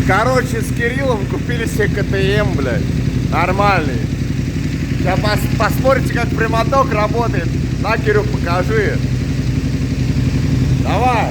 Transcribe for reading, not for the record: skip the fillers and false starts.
Короче, с Кириллом купили себе КТМ, блядь. Нормальный. Сейчас посмотрите, как прямоток работает. На, Кирюх, покажи. Давай.